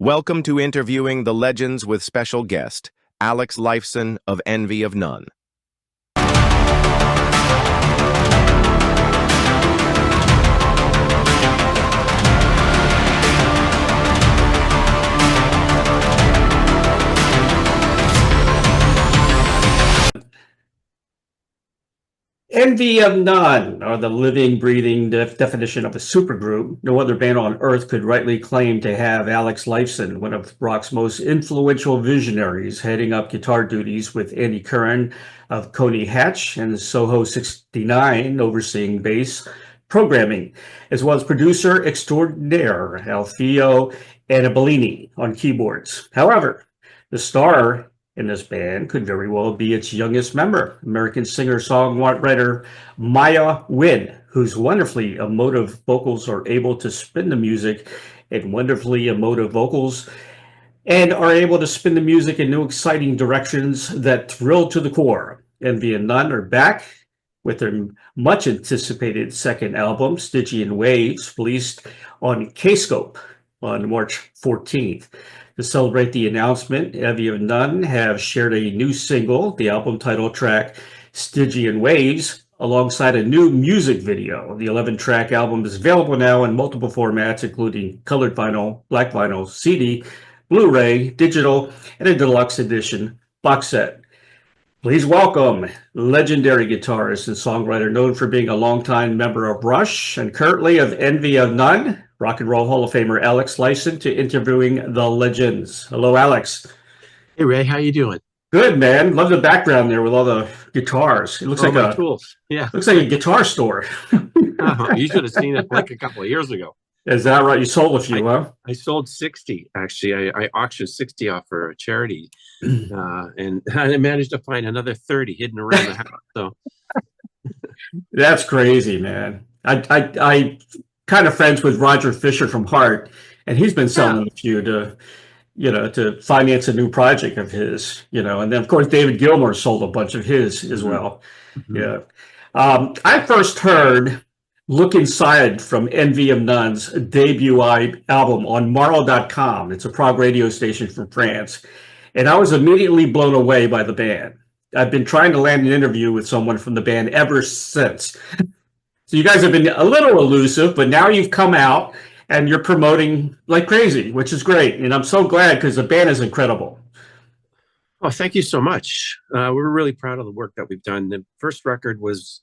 Welcome to Interviewing the Legends with special guest, Alex Lifeson of Envy of None. Envy of None are the living, breathing definition of a supergroup. No other band on earth could rightly claim to have Alex Lifeson, one of rock's most influential visionaries, heading up guitar duties with Andy Curran of Coney and Soho 69 overseeing bass programming, as well as producer extraordinaire Alfio Annibalini on keyboards. However, the star in this band could very well be its youngest member, American singer-songwriter Maiah Wynne, whose wonderfully emotive vocals are able to spin the music in wonderfully emotive vocals and are able to spin the music in new exciting directions that thrill to the core. Envy of None are back with their much anticipated second album, Stygian Waves, released on Kscope on March 14th. To celebrate the announcement, Envy of None have shared a new single, the album title track Stygian Waves, alongside a new music video. The 11-track album is available now in multiple formats, including colored vinyl, black vinyl, CD, Blu-ray, digital, and a deluxe edition box set. Please welcome legendary guitarist and songwriter known for being a longtime member of Rush and currently of Envy of None, Rock and Roll Hall of Famer Alex Lifeson, to Interviewing the Legends. Hello, Alex. Hey, Ray. How you doing? Good, man. Love the background there with all the guitars. It looks like a tools. Yeah, looks like a guitar store. You should have seen it like a couple of years ago. Is that right? You sold a few, huh? I sold 60, actually. I auctioned 60 off for a charity, and I managed to find another 30 hidden around the house. So that's crazy, man. I kind of friends with Roger Fisher from Heart, and he's been selling a few to finance a new project of his, and then of course David Gilmour sold a bunch of his as well. Yeah. I first heard Look Inside from Envy of None's debut album on Marl.com. It's a prog radio station from France. And I was immediately blown away by the band. I've been trying to land an interview with someone from the band ever since. So you guys have been a little elusive, but now you've come out and you're promoting like crazy, which is great. And I'm so glad because the band is incredible. Oh, thank you so much. We're really proud of the work that we've done. The first record was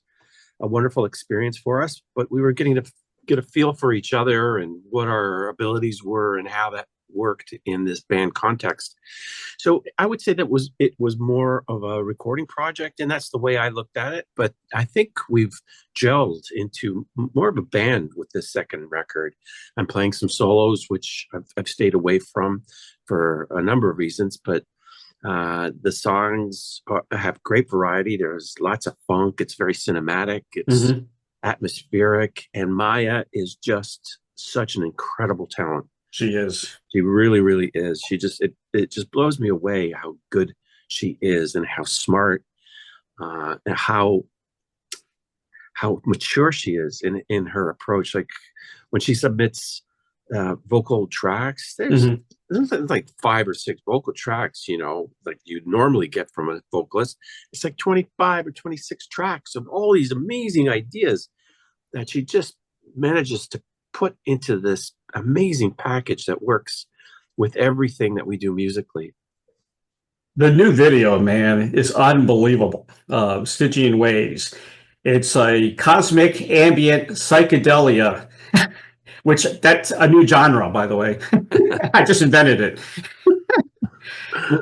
a wonderful experience for us, but we were getting to get a feel for each other and what our abilities were and how that worked in this band context. So I would say that it was more of a recording project, and that's the way I looked at it. But I think we've gelled into more of a band with this second record. I'm playing some solos, which I've stayed away from for a number of reasons, but the songs have great variety. There's lots of funk. It's very cinematic. It's atmospheric. And Maiah is just such an incredible talent. She is. She really, really is. It just blows me away how good she is and how smart and how mature she is in her approach. Like when she submits vocal tracks, there's like 5 or 6 vocal tracks, like you'd normally get from a vocalist. It's like 25 or 26 tracks of all these amazing ideas that she just manages to put into this amazing package that works with everything that we do musically. The new video, man, is unbelievable. Stygian Waves. It's a cosmic ambient psychedelia, which that's a new genre, by the way. I just invented it.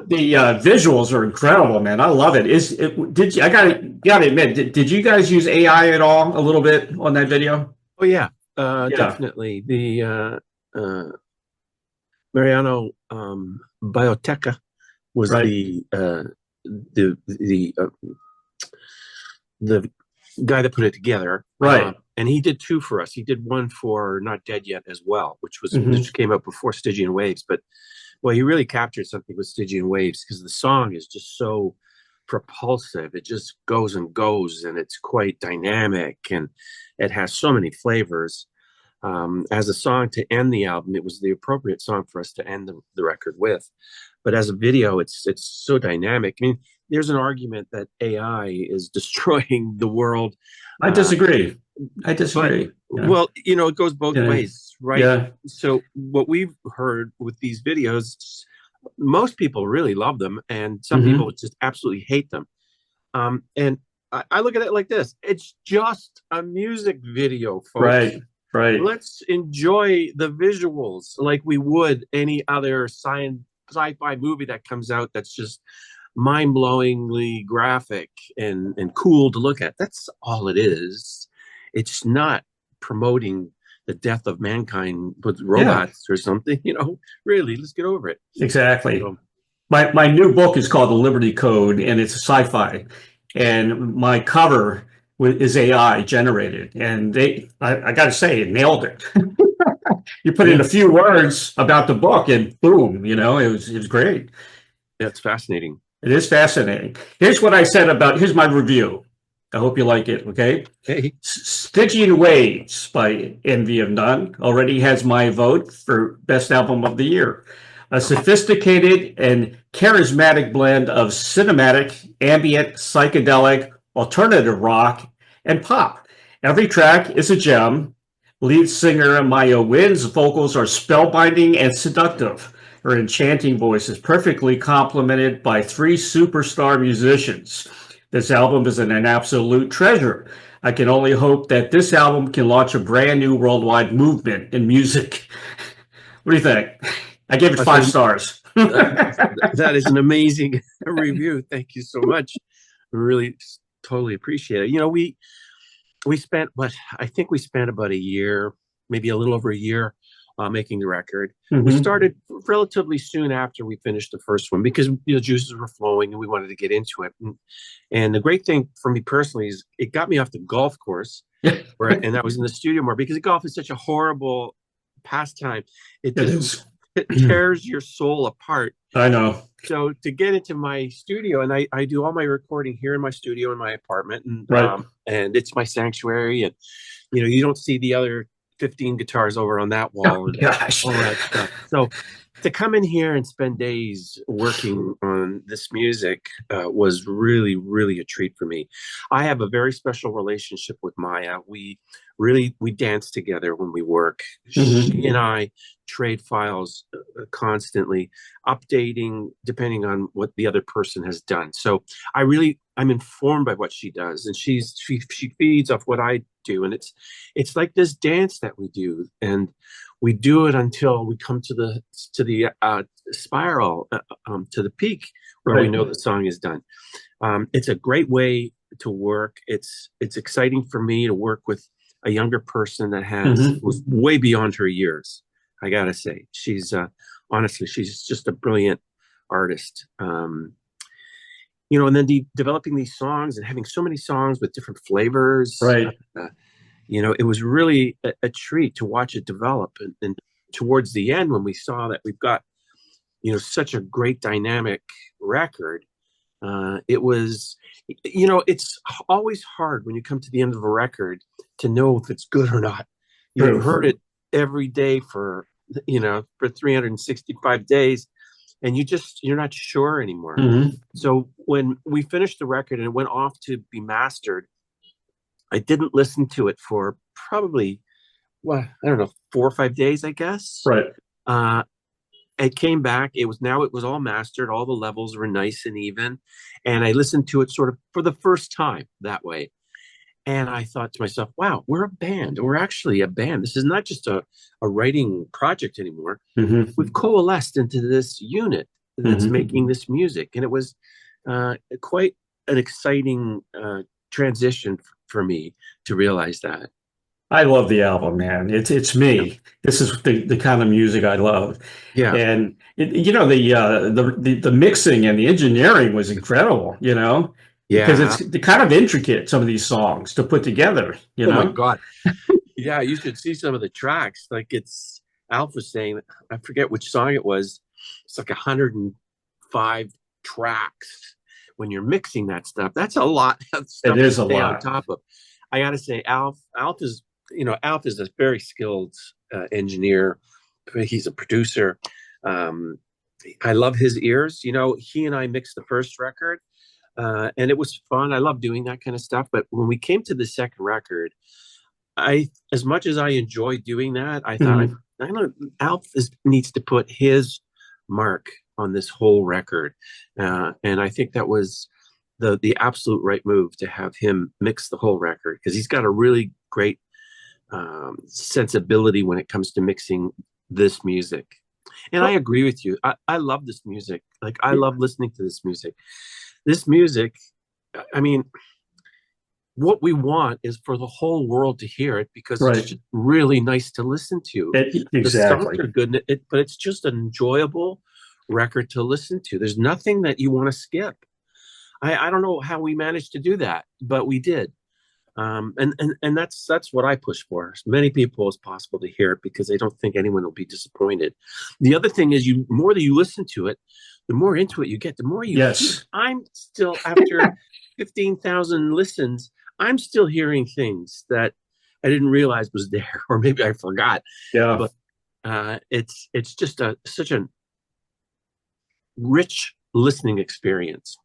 The visuals are incredible, man. I love it. I gotta admit, did you guys use AI at all a little bit on that video? Oh yeah, definitely. The Mariano Bioteca was the guy that put it together, right? And he did 2 for us. He did one for Not Dead Yet as well, which came out before Stygian Waves. But well, he really captured something with Stygian Waves because the song is just so propulsive. It just goes and goes, and it's quite dynamic, and it has so many flavors. as a song to end the album. It was the appropriate song for us to end the record with. But as a video, it's so dynamic. I mean, there's an argument that AI is destroying the world. I disagree. I disagree. Well, you know, it goes both ways, right? Yeah. So what we've heard with these videos, most people really love them, and some people just absolutely hate them. And I look at it like this: it's just a music video, folks. Right. Right. Let's enjoy the visuals like we would any other sci-fi movie that comes out that's just mind-blowingly graphic and cool to look at. That's all it is. It's not promoting the death of mankind with robots or something, you know. Really, let's get over it. Exactly. So, my new book is called The Liberty Code, and it's a sci-fi, and my cover is AI generated, and I got to say, it nailed it. You put in a few words about the book, and boom, you know, it was great. Yeah, it's fascinating. It is fascinating. Here's what I said about. Here's my review. I hope you like it. Okay. Hey. Stygian Waves by Envy of None already has my vote for best album of the year. A sophisticated and charismatic blend of cinematic, ambient, psychedelic, alternative rock, and pop. Every track is a gem. Lead singer Maiah Wynne's vocals are spellbinding and seductive. Her enchanting voice is perfectly complemented by 3 superstar musicians. This album is an absolute treasure. I can only hope that this album can launch a brand new worldwide movement in music. What do you think? I gave it 5 stars. That is an amazing review. Thank you so much. Really, totally appreciate it. You know, we spent, I think we spent about a year, maybe a little over a year, making the record. We started relatively soon after we finished the first one because the juices were flowing and we wanted to get into it. And the great thing for me personally is it got me off the golf course, and I was in the studio more because golf is such a horrible pastime. It tears your soul apart. I know. So to get into my studio, and I do all my recording here in my studio in my apartment, and it's my sanctuary, and you know, you don't see the other 15 guitars over on that wall and all that stuff. So to come in here and spend days working on this music was really, really a treat for me. I have a very special relationship with Maiah. We dance together when we work. She and I trade files constantly, updating depending on what the other person has done. So I'm informed by what she does, and she feeds off what I do, and it's like this dance that we do, and we do it until we come to the spiral, to the peak where we know the song is done. It's a great way to work. It's exciting for me to work with a younger person that was way beyond her years. I gotta say, she's honestly, she's just a brilliant artist. You know, and then developing these songs and having so many songs with different flavors. You know, it was really a treat to watch it develop. And towards the end, when we saw that we've got, you know, such a great dynamic record, it was, you know, it's always hard when you come to the end of a record to know if it's good or not. You've heard it every day for 365 days, and you're not sure anymore. So when we finished the record and it went off to be mastered, I didn't listen to it for probably, I don't know, 4 or 5 days, I guess. It came back. It was all mastered. All the levels were nice and even. And I listened to it sort of for the first time that way. And I thought to myself, wow, we're a band. We're actually a band. This is not just a writing project anymore. We've coalesced into this unit that's making this music. And it was quite an exciting transition for me to realize that. I love the album, man. It's me. This is the kind of music I love. And the mixing and the engineering was incredible. You know, because it's kind of intricate, some of these songs to put together. You know, oh my god, yeah, you should see some of the tracks. Like it's Alf was saying, I forget which song it was. It's like 105 tracks. When you're mixing that stuff, that's a lot of stuff. It is a lot lot on top of. I gotta say, Alf is Alf is a very skilled engineer. He's a producer. I love his ears. He and I mixed the first record, and it was fun. I love doing that kind of stuff. But when we came to the second record, as much as I enjoyed doing that, I thought, I know Alf needs to put his mark on this whole record, and I think that was the absolute right move to have him mix the whole record, because he's got a really great sensibility when it comes to mixing this music. And I agree with you. I love this music. Like, I love listening to this music. This music, I mean, what we want is for the whole world to hear it, because it's just really nice to listen to. Exactly. The songs are good, but it's just an enjoyable record to listen to. There's nothing that you want to skip. I don't know how we managed to do that, but we did. And that's what I push for, as many people as possible to hear it, because I don't think anyone will be disappointed. The other thing is, more that you listen to it, the more into it you get, the more you I'm still, after 15,000 listens, I'm still hearing things that I didn't realize was there, or maybe I forgot. But it's just such a rich listening experience.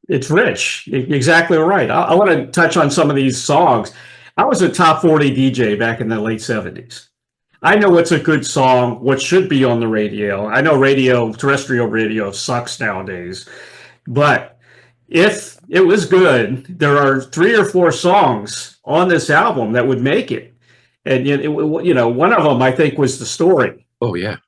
It's rich. Exactly right. I want to touch on some of these songs. I was a top 40 DJ back in the late 70s. I know what's a good song, what should be on the radio. I know terrestrial radio sucks nowadays. But if it was good, there are 3 or 4 songs on this album that would make it. And, one of them, I think, was The Story. Oh, yeah.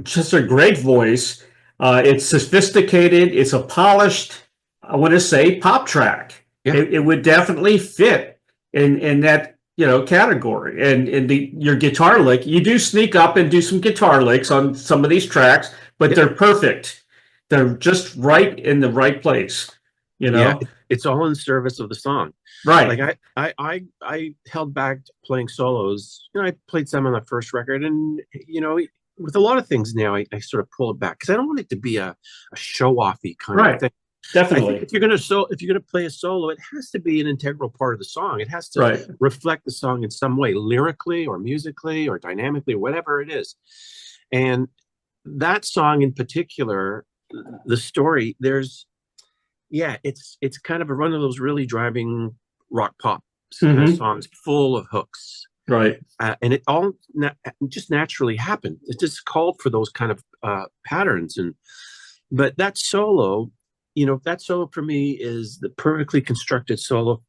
Just a great voice. It's sophisticated. It's a polished, I want to say, pop track. Yeah. It would definitely fit in that category. And your guitar lick, you do sneak up and do some guitar licks on some of these tracks, but they're perfect. They're just right in the right place. Yeah, it's all in service of the song. Right. Like I held back playing solos. I played some on the first record, and with a lot of things now, I sort of pull it back, because I don't want it to be a show-offy kind of thing. Definitely. If you're gonna play a solo, it has to be an integral part of the song. It has to reflect the song in some way, lyrically or musically or dynamically, or whatever it is. And that song in particular, The Story, it's kind of one of those really driving rock pop songs, full of hooks. Right. And it all just naturally happened. It just called for those kind of patterns. But that solo, for me is the perfectly constructed solo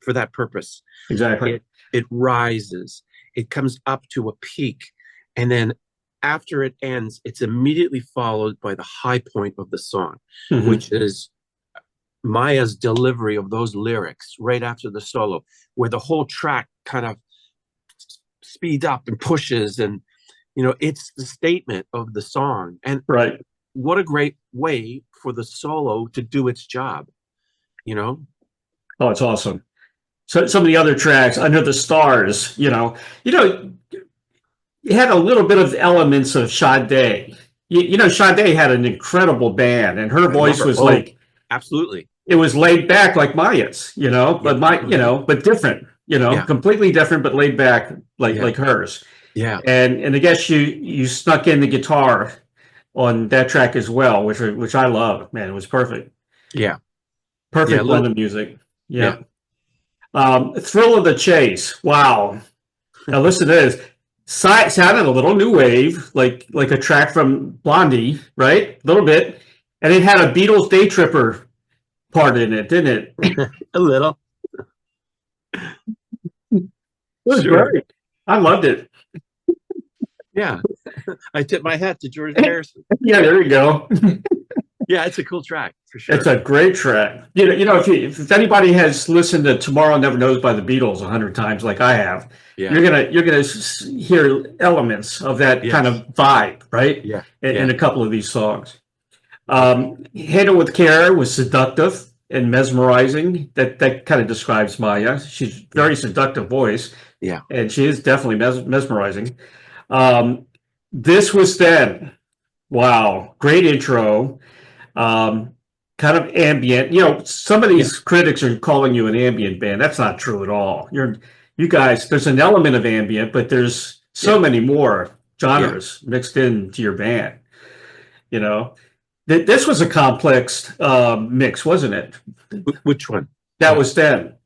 for that purpose. Exactly. It rises, it comes up to a peak, and then after it ends, it's immediately followed by the high point of the song, which is Maiah's delivery of those lyrics right after the solo, where the whole track kind of speeds up and pushes, and it's the statement of the song. And what a great way for the solo to do its job. Oh, it's awesome. So some of the other tracks, Under the Stars, it had a little bit of elements of Sade. Sade had an incredible band, and her voice was absolutely, it was laid back like Maiah's, but different. Completely different, but laid back like hers. Yeah. And I guess you snuck in the guitar on that track as well, which I love. Man, it was perfect. Yeah. Perfect blend of music. Yeah. Thrill of the Chase. Wow. Now listen to this. Sounded a little new wave, like a track from Blondie, right? A little bit. And it had a Beatles Day Tripper part in it, didn't it? A little. It was great. I loved it. Yeah. I tip my hat to George Harrison. Yeah, there you go. Yeah, it's a cool track for sure. It's a great track. If anybody has listened to Tomorrow Never Knows by the Beatles 100 times like I have, you're gonna hear elements of that kind of vibe, right? Yeah. In a couple of these songs. Handle with Care was seductive and mesmerizing. That kind of describes Maiah. She's very seductive voice. Yeah. And she is definitely mesmerizing. This Was Then. Wow. Great intro. Kind of ambient. Some of these critics are calling you an ambient band. That's not true at all. You're you guys, there's an element of ambient, but there's so many more genres mixed into your band. You know, this was a complex mix, wasn't it? Which one? That was then.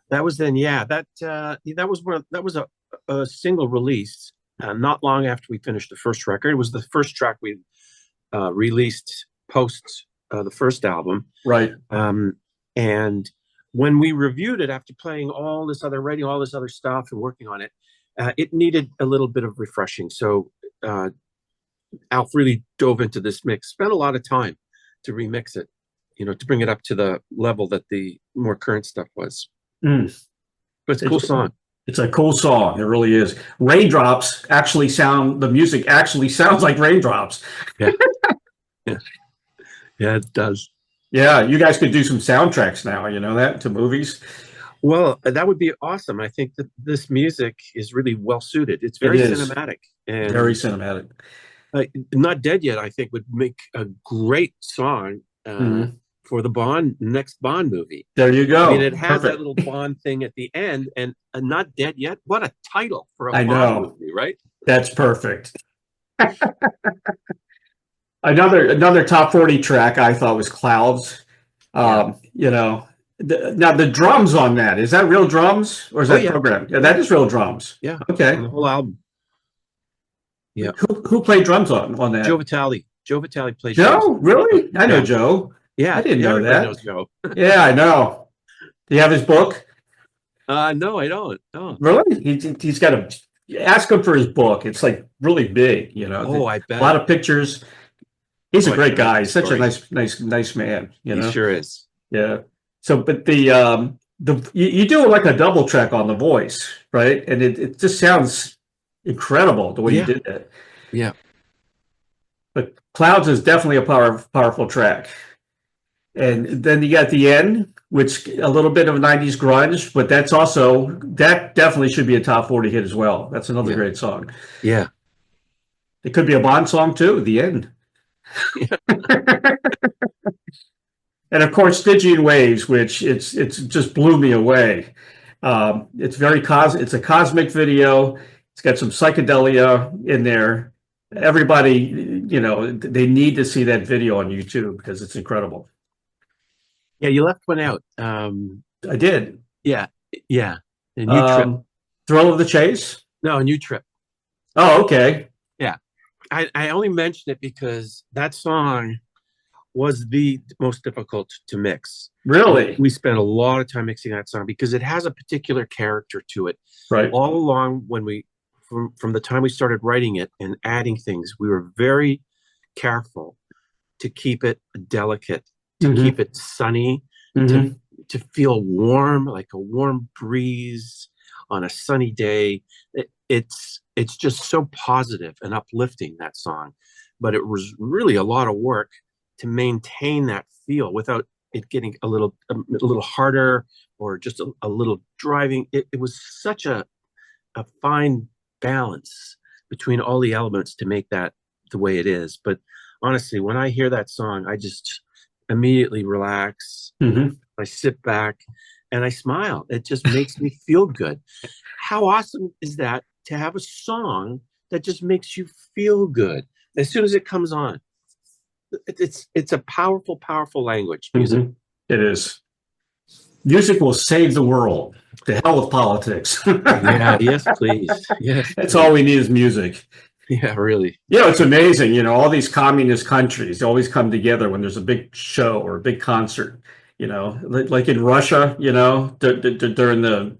That was then. Yeah, that was a single release. Not long after we finished the first record. It was the first track we released post the first album. Right. And when we reviewed it after writing all this other stuff and working on it, it needed a little bit of refreshing. So Alf really dove into this mix, spent a lot of time to remix it, to bring it up to the level that the more current stuff was. But it's a cool song. It's a cool song. It really is. Raindrops the music actually sounds like raindrops. Yeah. Yeah, it does. Yeah, you guys could do some soundtracks now, to movies. Well, that would be awesome. I think that this music is really well suited. It's very cinematic. And very cinematic. Not Dead Yet, I think, would make a great song for the next Bond movie. There you go. I mean, it has that little Bond thing at the end, and Not Dead Yet. What a title for a Bond movie, right? That's perfect. Another top 40 track I thought was Clouds. Now the drums on that, is that real drums or is that programmed? Yeah, that is real drums. Yeah. Okay. On the whole album. Yeah. Who played drums on that? Joe Vitale. Joe Vitale played Joe? drums. Really? I know Joe. Yeah. I didn't know that. Knows Joe. Yeah, I know. Do you have his book? No, I don't. No. Really? He's got ask him for his book. It's like really big, Oh, I bet. A lot of pictures. He's a great guy. He's such a nice man. He sure is. Yeah. So, but you do like a double track on the voice, right? And it just sounds incredible the way you did that. Yeah. But Clouds is definitely a powerful track. And then you got The End, which a little bit of 90s grunge, but that definitely should be a top 40 hit as well. That's another great song. Yeah. It could be a Bond song too, The End. And of course, Stygian Waves, which it's just blew me away. It's it's a cosmic video. It's got some psychedelia in there. Everybody, they need to see that video on YouTube because it's incredible. Yeah, you left one out. I did. Yeah. A New Trip. Thrill of the Chase? No, A New Trip. Oh, okay. Yeah. I only mentioned it because that song was the most difficult to mix. Really? We spent a lot of time mixing that song because it has a particular character to it. Right. All along from the time we started writing it and adding things, we were very careful to keep it delicate, to keep it sunny, to feel warm, like a warm breeze on a sunny day. It's just so positive and uplifting, that song. But it was really a lot of work to maintain that feel without it getting a little harder or just a little driving. It was such a fine balance between all the elements to make that the way it is. But honestly, when I hear that song, I just immediately relax. I sit back and I smile. It just makes me feel good. How awesome is that, to have a song that just makes you feel good as soon as it comes on? It's a powerful language, music. It is. Music will save the world. To hell with politics. Yeah, yes, please. Yes. That's all we need is music. Yeah, really. It's amazing. All these communist countries always come together when there's a big show or a big concert. Like in Russia, during the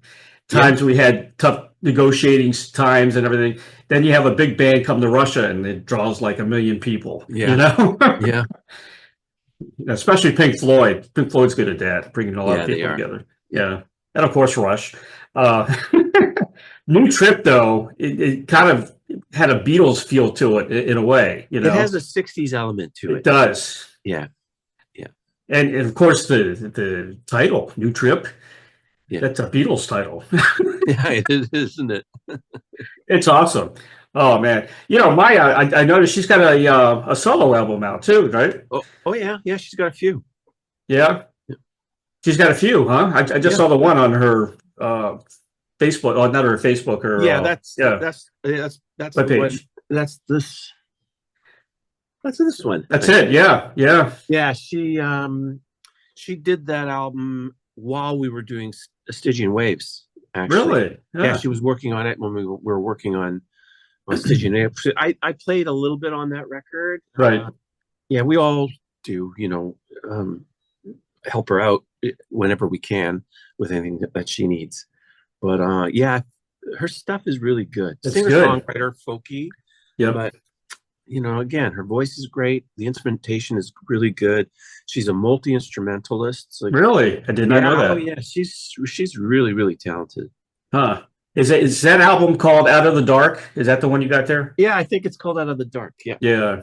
times we had tough negotiating times and everything. Then you have a big band come to Russia and it draws like 1 million people. Yeah. Yeah. Especially Pink Floyd. Pink Floyd's good at that, bringing a lot of people together. Yeah. And of course, Rush. New Trip, though, it kind of had a Beatles feel to it in a way. It has a 60s element to it. It does. Yeah. And of course, the title, New Trip, that's a Beatles title. Yeah, it is, isn't it? It's awesome. Oh, man. Maiah, I noticed she's got a solo album out, too, right? Oh yeah. Yeah, she's got a few. Yeah? She's got a few, huh? I just saw the one on her Facebook, oh, not her Facebook, or Yeah, that's yeah, that's web the one. page. That's this. That's this one. That's it. Yeah, yeah. Yeah, she did that album while we were doing Stygian Waves. Actually, Really? yeah, Yeah. she was working on it when we were working on Stygian Waves. I played a little bit on that record. Right. Yeah, we all do. Help her out whenever we can with anything that she needs. But yeah, her stuff is really good. That's Singer-songwriter, folky. Yep. But again, her voice is great. The instrumentation is really good. She's a multi-instrumentalist. Like, Really? I did not know that. oh yeah, she's really, really talented. Huh. Is that album called Out of the Dark? Is that the one you got there? Yeah, I think it's called Out of the Dark. Yeah. Yeah.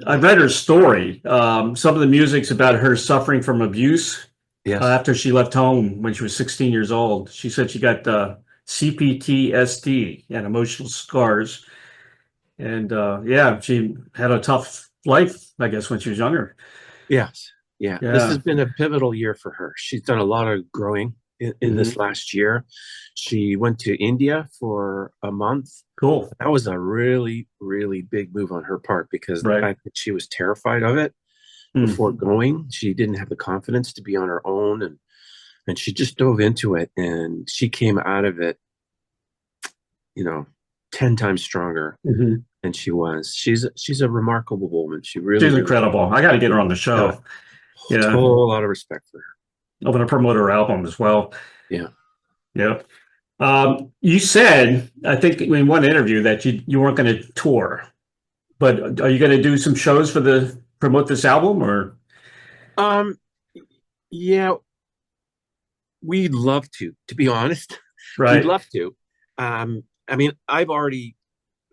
I read her story. Some of the music's about her suffering from abuse. Yes. After she left home when she was 16 years old. She said she got CPTSD and emotional scars. And yeah, she had a tough life, I guess, when she was younger. Yes. Yeah. Yeah. This has been a pivotal year for her. She's done a lot of growing in this last year. She went to India for a month. Cool. That was a really, really big move on her part because the fact that she was terrified of it before going. She didn't have the confidence to be on her own, and she just dove into it, and she came out of it, 10 times stronger than she was. She's a remarkable woman. She's incredible. I got to get her on the show. Yeah. A whole lot of respect for her. I'm going to promote her album as well. Yeah. Yeah. You said, I think in one interview, that you weren't going to tour, but are you going to do some shows promote this album, or? Yeah, we'd love to be honest. Right. We'd love to. I mean, I've already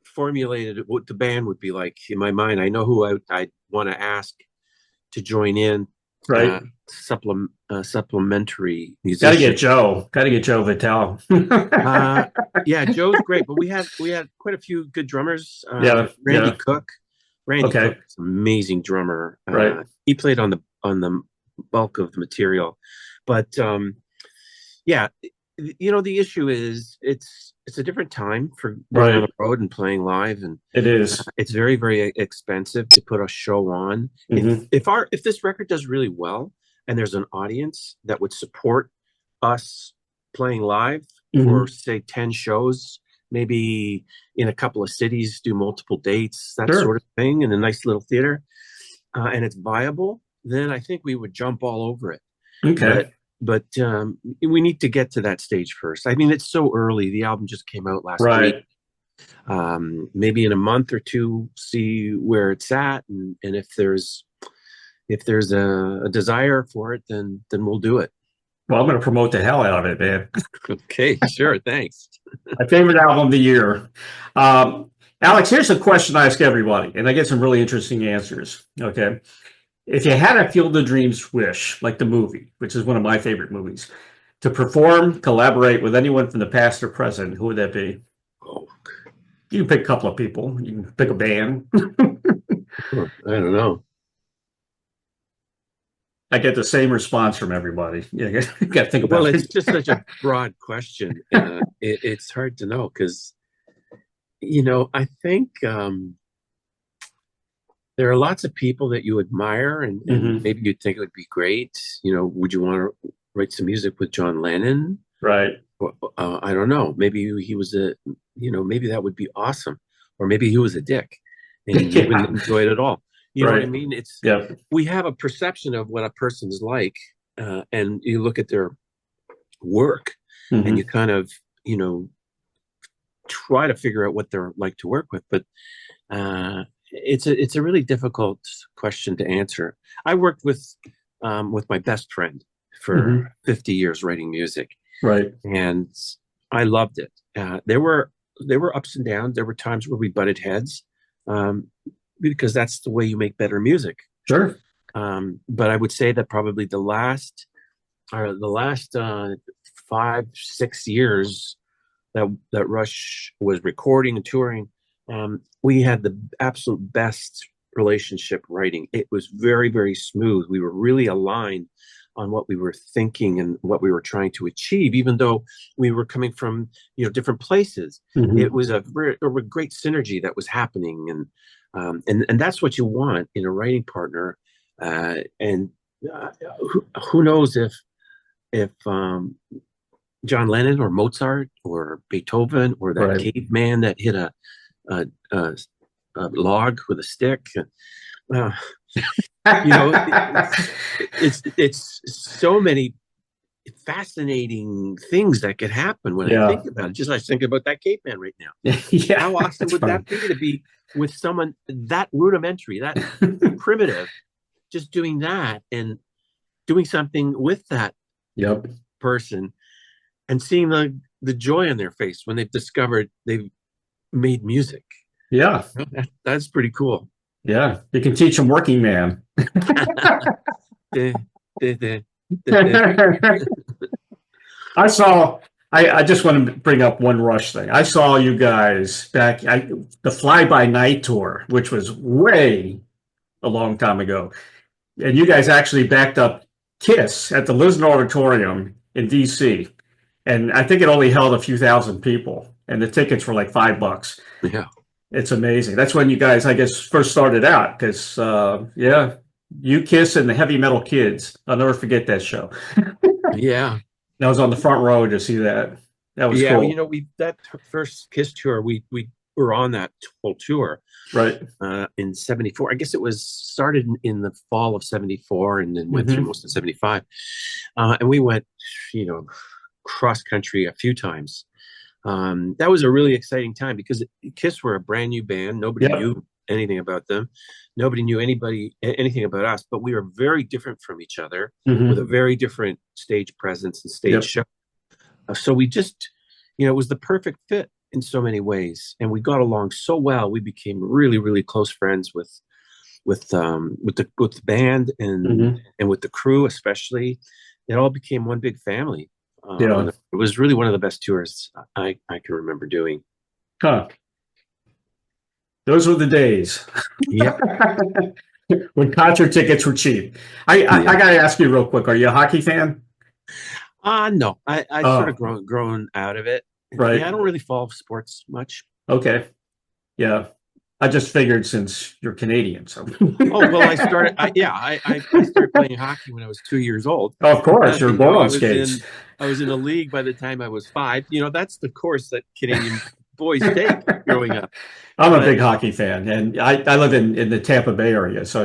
formulated what the band would be like in my mind. I know who I'd want to ask to join in. Right. Supplementary musician. Got to get Joe Vitale. Yeah, Joe's great, but we had quite a few good drummers. Randy Cook. Randy Cook is an amazing drummer. Right. He played on the bulk of the material, but yeah, the issue is it's a different time for going on the road and playing live, and it is. It's very, very expensive to put a show on. If this record does really well, and there's an audience that would support us playing live for say 10 shows, maybe in a couple of cities, do multiple dates, that sort of thing, in a nice little theater, and it's viable, then I think we would jump all over it. Okay. But we need to get to that stage first. I mean, it's so early. The album just came out last week. Maybe in a month or two, see where it's at, and if there's a desire for it, then we'll do it. Well, I'm going to promote the hell out of it, man. Okay, sure, thanks. My favorite album of the year. Alex, here's a question I ask everybody, and I get some really interesting answers. Okay. If you had a Field of Dreams wish, like the movie, which is one of my favorite movies, to perform, collaborate with anyone from the past or present, who would that be? Oh, you can pick a couple of people. You can pick a band. I don't know. I get the same response from everybody. You got to think about it. Well, it's just such a broad question. It's hard to know because, I think there are lots of people that you admire and maybe you'd think it would be great. Would you want to write some music with John Lennon? Right. I don't know. Maybe he was maybe that would be awesome. Or maybe he was a dick and you wouldn't enjoy it at all. You know what I mean? We have a perception of what a person's like, and you look at their work and you kind of, try to figure out what they're like to work with. But it's a really difficult question to answer. I worked with my best friend for 50 years writing music. Right. And I loved it. There were ups and downs. There were times where we butted heads. Because that's the way you make better music. Sure. But I would say that probably the last 5-6 years that Rush was recording and touring, we had the absolute best relationship writing. It was very, very smooth. We were really aligned what we were thinking and what we were trying to achieve, even though we were coming from, different places. It was a great synergy that was happening, and that's what you want in a writing partner. And who knows if John Lennon or Mozart or Beethoven or that caveman that hit a log with a stick. It's so many fascinating things that could happen when I think about it. Just like thinking about that caveman right now. How awesome would that be to be with someone that rudimentary, that primitive, just doing that and doing something with that person and seeing the joy on their face when they've discovered they've made music. Yeah. That's pretty cool. Yeah. You can teach them working man. I just want to bring up one Rush thing. I saw you guys back, the Fly By Night tour, which was way a long time ago. And you guys actually backed up Kiss at the Lisner Auditorium in DC. And I think it only held a few thousand people. And the tickets were like $5. Yeah. It's amazing. That's when you guys, I guess, first started out. Because, you, Kiss, and the Heavy Metal Kids. I'll never forget that show. Yeah. I was on the front row to see that. That was cool. That first Kiss tour, we were on that whole tour. Right. In 74. I guess it was started in the fall of 74 and then went through most of 75. And we went, cross country a few times. That was a really exciting time because Kiss were a brand new band. Nobody knew anything about them. Nobody knew anything about us, but we were very different from each other with a very different stage presence and stage show. So we just, it was the perfect fit in so many ways. And we got along so well. We became really, really close friends with the band and with the crew, especially. It all became one big family. It was really one of the best tours I can remember doing. Huh. Those were the days. Yeah. When concert tickets were cheap. I got to ask you real quick. Are you a hockey fan? No. I sort of grown out of it. Right. Yeah, I don't really follow sports much. Okay. Yeah. I just figured since you're Canadian. So. I started. I started playing hockey when I was 2 years old. Oh, of course, you're born on skates. I was in a league by the time I was 5. That's the course that Canadian boys take growing up. I'm a big hockey fan, and I live in the Tampa Bay area, so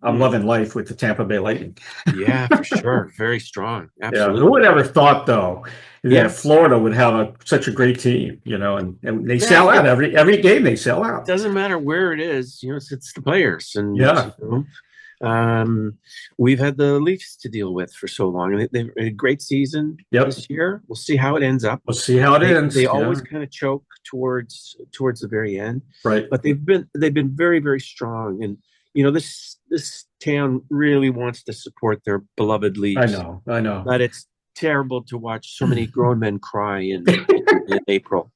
I'm loving life with the Tampa Bay Lightning. Yeah, for sure, very strong. Absolutely. Yeah. Who would ever thought though that Florida would have such a great team? And they sell out every game. They sell out. It doesn't matter where it is. It's the players, and we've had the Leafs to deal with for so long, and they've a great season this year. We'll see how it ends up. We'll see how it ends. They always kind of choke towards the very end, right? But they've been very, very strong, and this town really wants to support their beloved Leafs. I know. But it's terrible to watch so many grown men cry in April.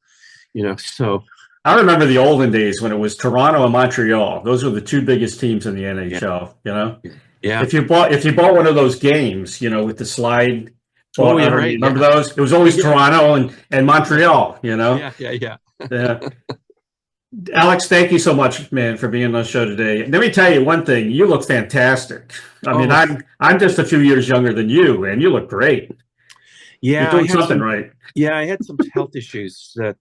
So. I remember the olden days when it was Toronto and Montreal. Those were the two biggest teams in the NHL. Yeah. If you bought one of those games, with the slide. Remember those? It was always Toronto and Montreal. Yeah. Alex, thank you so much, man, for being on the show today. Let me tell you one thing: you look fantastic. I mean, I'm just a few years younger than you, and you look great. Yeah, you're doing something right. Yeah, I had some health issues that.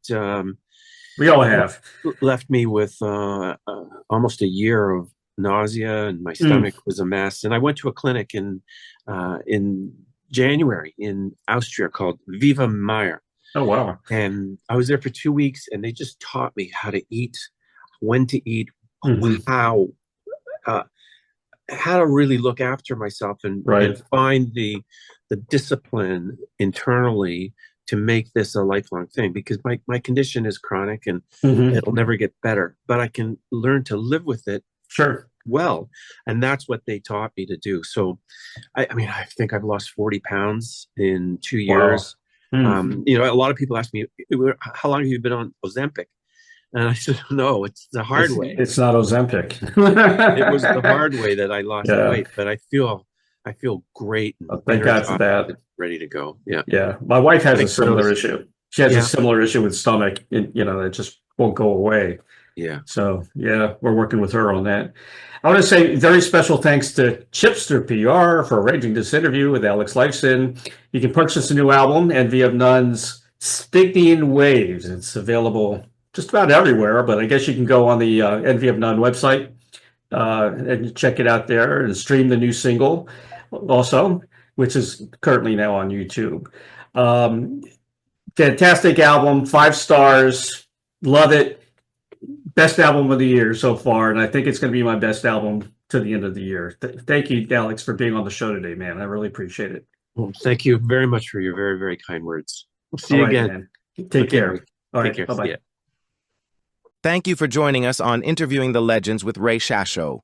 We all have. Left me with almost a year of nausea, and my stomach was a mess. And I went to a clinic in January in Austria called Viva Maier. Oh, wow. And I was there for 2 weeks, and they just taught me how to eat, when to eat, how to really look after myself and find the discipline internally to make this a lifelong thing, because my condition is chronic and it'll never get better, but I can learn to live with it. Sure. Well, and that's what they taught me to do. So, I think I've lost 40 pounds in 2 years. Wow. A lot of people ask me, how long have you been on Ozempic? And I said, no, it's the hard way. It's not Ozempic. It was the hard way that I lost weight, but I feel I feel great and Thank God for energized that. and ready to go. Yeah. Yeah, my wife has Thanks a so similar much. issue. She has a Yeah. similar issue with stomach, and that just won't go away. Yeah. So yeah, we're working with her on that. I want to say very special thanks to Chipster PR for arranging this interview with Alex Lifeson. You can purchase a new album, Envy of None's Stygian Waves. It's available just about everywhere, but I guess you can go on the Envy of None website and check it out there and stream the new single also, which is currently now on YouTube. Fantastic album, 5 stars, love it. Best album of the year so far, and I think it's going to be my best album to the end of the year. Thank you, Alex, for being on the show today, man. I really appreciate it. Well, thank you very much for your very, very kind words. We'll see you again. Man. Take care. All right, care. bye-bye. Thank you for joining us on Interviewing the Legends with Ray Shasho.